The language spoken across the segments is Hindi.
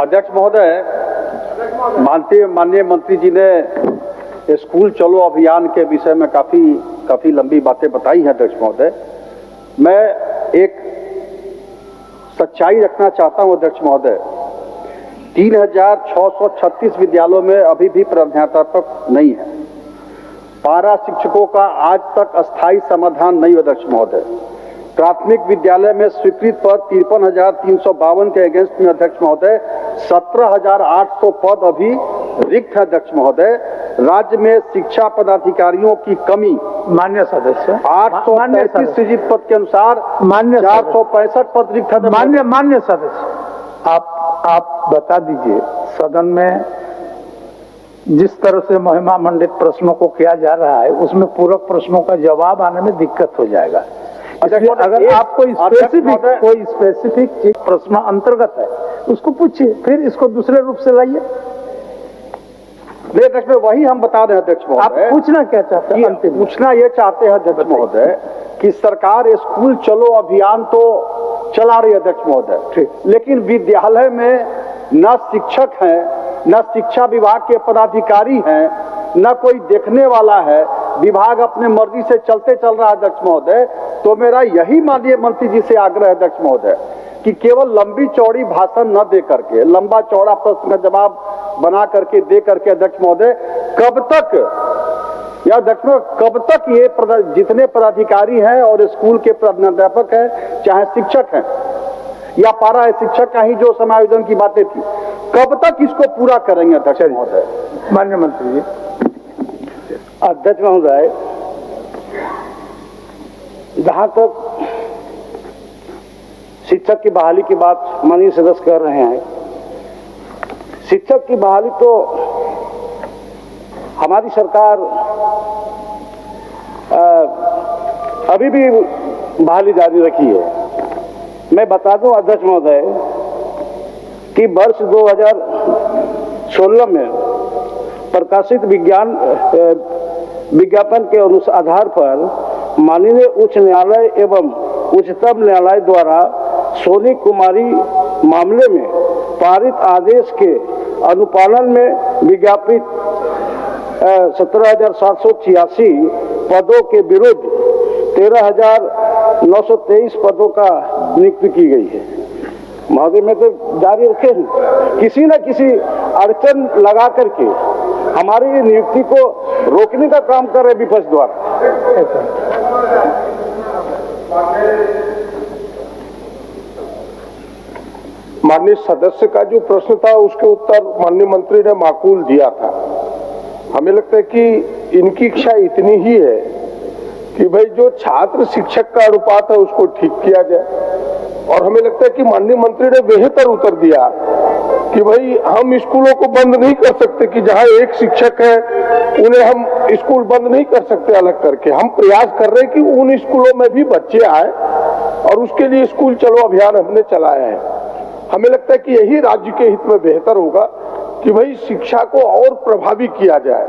अध्यक्ष महोदय, माननीय मंत्री जी ने स्कूल चलो अभियान के विषय में काफी लंबी बातें बताई हैं। अध्यक्ष महोदय, मैं एक सच्चाई रखना चाहता हूं। अध्यक्ष महोदय, 3636 विद्यालयों में अभी भी प्राध्यापक नहीं है। पारा शिक्षकों का आज तक अस्थायी समाधान नहीं। अध्यक्ष महोदय, प्राथमिक विद्यालय में स्वीकृत पद 53,352 के अगेंस्ट में अध्यक्ष महोदय 17,800 पद अभी रिक्त है। अध्यक्ष महोदय, राज्य में शिक्षा पदाधिकारियों की कमी मान्य सदस्य 833 सृजित पद के अनुसार मान्य 465 पद रिक्त है। मान्य सदस्य, आप बता दीजिए सदन में जिस तरह से महिमा मंडित प्रश्नों को किया जा रहा है उसमें पूरक प्रश्नों का जवाब आने में दिक्कत हो जाएगा। अगर आपको कोई स्पेसिफिक प्रश्न अंतर्गत है उसको पूछिए, फिर इसको दूसरे रूप से लाइए। अध्यक्ष में वही हम बता रहे हैं। अध्यक्ष महोदय, आप पूछना क्या चाहते हैं? पूछना ये चाहते हैं अध्यक्ष महोदय कि सरकार स्कूल चलो अभियान तो चला रही है अध्यक्ष महोदय, लेकिन विद्यालय में न शिक्षक हैं, न शिक्षा विभाग के पदाधिकारी हैं, न कोई देखने वाला है। विभाग अपने मर्जी से चलते चल रहा है। अध्यक्ष महोदय, तो मेरा यही माननीय मंत्री जी से आग्रह है अध्यक्ष महोदय कि केवल लंबी चौड़ी भाषण न दे करके, लंबा चौड़ा प्रश्न का जवाब बना करके दे करके अध्यक्ष महोदय कब तक ये जितने पदाधिकारी हैं और स्कूल के प्राध्यापक हैं, चाहे शिक्षक हैं या पारा शिक्षक का ही जो समायोजन की बातें थी, कब तक इसको पूरा करेंगे? अध्यक्ष महोदय, माननीय मंत्री जी। अध्यक्ष महोदय, जहां तक शिक्षक की बहाली की बात माननीय सदस्य कर रहे हैं, शिक्षक की बहाली तो हमारी सरकार अभी भी बहाली जारी रखी है। मैं बता दूं अध्यक्ष महोदय कि वर्ष 2016 में प्रकाशित विज्ञापन के आधार पर माननीय उच्च न्यायालय एवं उच्चतम न्यायालय द्वारा सोनी कुमारी मामले में पारित आदेश के अनुपालन में विज्ञापित 17,786 पदों के विरुद्ध 13,923 पदों का नियुक्ति की गई है। महोदय, में तो जारी रखे हैं, किसी न किसी अड़चन लगा करके हमारी नियुक्ति को रोकने का काम कर रहे विपक्ष द्वारा। माननीय सदस्य का जो प्रश्न था उसके उत्तर माननीय मंत्री ने माकूल दिया था। हमें लगता है कि इनकी इच्छा इतनी ही है कि भाई जो छात्र शिक्षक का अनुपात है उसको ठीक किया जाए, और हमें लगता है कि माननीय मंत्री ने बेहतर उत्तर दिया कि भाई हम स्कूलों को बंद नहीं कर सकते कि जहां एक शिक्षक है उन्हें हम स्कूल बंद नहीं कर सकते अलग करके। हम प्रयास कर रहे हैं कि उन स्कूलों में भी बच्चे आए और उसके लिए स्कूल चलो अभियान हमने चलाया है। हमें लगता है कि यही राज्य के हित में बेहतर होगा कि भाई शिक्षा को और प्रभावी किया जाए।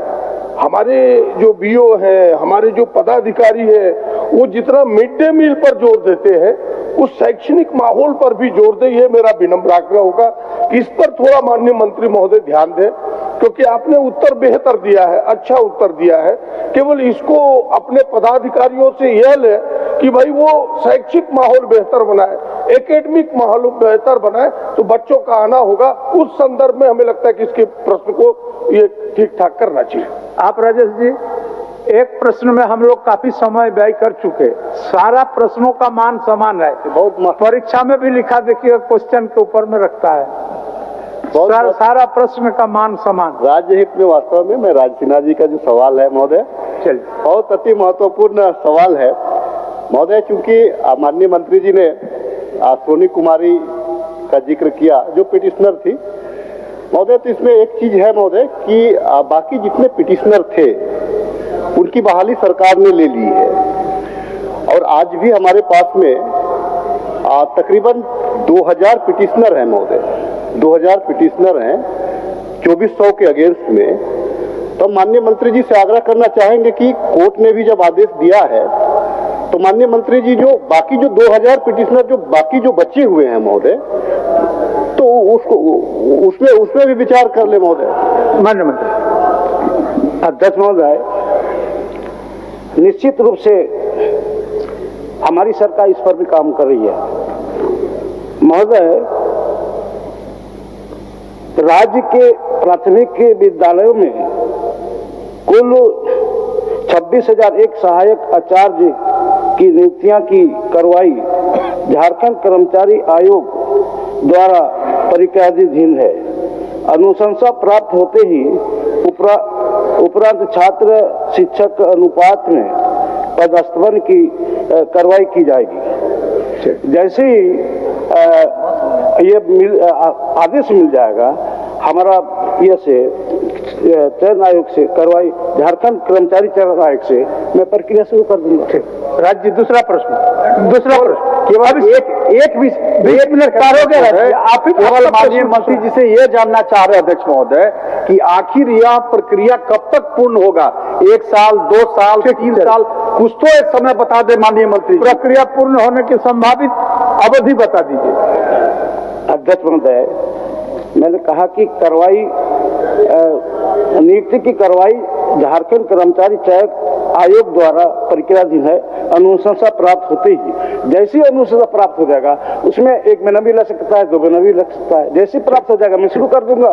हमारे जो बीओ है, हमारे जो पदाधिकारी है, वो जितना मिड डे मील पर जोर देते हैं उस शैक्षणिक माहौल पर भी जोर दे। ये मेरा विनम्र आग्रह होगा कि इस पर थोड़ा माननीय मंत्री महोदय ध्यान दें, क्योंकि आपने उत्तर बेहतर दिया है, अच्छा उत्तर दिया है। केवल इसको अपने पदाधिकारियों से यह ले कि भाई वो शैक्षिक माहौल बेहतर बनाए, एकेडमिक माहौल बेहतर बनाए, तो बच्चों का आना होगा। उस संदर्भ में हमें लगता है कि इसके प्रश्न को ये ठीक ठाक करना चाहिए। आप राजेश जी, एक प्रश्न में हम लोग काफी समय व्यय कर चुके, सारा प्रश्नों का मान समान है। बहुत परीक्षा में भी लिखा देखिए, क्वेश्चन के ऊपर में रखता है सारा प्रश्न का मान समान। राज्य हित में वास्तव में मैं राज सिन्हा जी का जो सवाल है महोदय, बहुत अति महत्वपूर्ण सवाल है महोदय, क्योंकि माननीय मंत्री जी ने सोनी कुमारी का जिक्र किया जो पिटिशनर थी महोदय। तो इसमें एक चीज है महोदय कि बाकी जितने पिटिशनर थे उनकी बहाली सरकार ने ले ली है, और आज भी हमारे पास में तकरीबन 2000 पिटिशनर हैं महोदय, 2000 पिटिशनर हैं 2400 के अगेंस्ट में। तो माननीय मंत्री जी से आग्रह करना चाहेंगे कि कोर्ट ने भी जब आदेश दिया है तो माननीय मंत्री जी जो बाकी जो 2000 पिटिशनर जो बाकी जो बचे हुए हैं महोदय, तो तो उसको उसमें भी विचार कर ले महोदय। माननीय मंत्री। अध्यक्ष महोदय, निश्चित रूप से हमारी सरकार इस पर भी काम कर रही है। महोदय, राज्य के प्राथमिक विद्यालयों में कुल 26,001 सहायक आचार्य की नियुक्तियां की करवाई झारखंड कर्मचारी आयोग द्वारा प्रक्रियाधीन है। अनुशंसा प्राप्त होते ही उपरांत छात्र शिक्षक अनुपात में पदस्थापन की कार्रवाई की जाएगी। जैसे ही ये आदेश मिल जाएगा, हमारा ये से चयन आयोग से कार्रवाई, झारखंड कर्मचारी चयन आयोग से मैं प्रक्रिया शुरू कर दूंगा। राज्य दूसरा प्रश्न केवल एक मिनट पार हो गया। आप केवल माननीय मंत्री जी से ये जानना चाह रहे अध्यक्ष महोदय कि आखिर यह प्रक्रिया कब तक पूर्ण होगा? 1 साल, 2 साल, 3 साल, कुछ तो एक समय बता दे माननीय मंत्री। प्रक्रिया पूर्ण होने की संभावित अवधि बता दीजिए। अध्यक्ष महोदय, मैंने कहा कि कार्रवाई, नियुक्ति की कार्रवाई झारखंड कर्मचारी चयन आयोग द्वारा प्रक्रियाधीन है। अनुशंसा प्राप्त होते ही, जैसी अनुशंसा प्राप्त हो जाएगा उसमें 1 महीना भी लग सकता है, 2 महीना भी लग सकता है, जैसे प्राप्त हो जाएगा मैं शुरू कर दूंगा।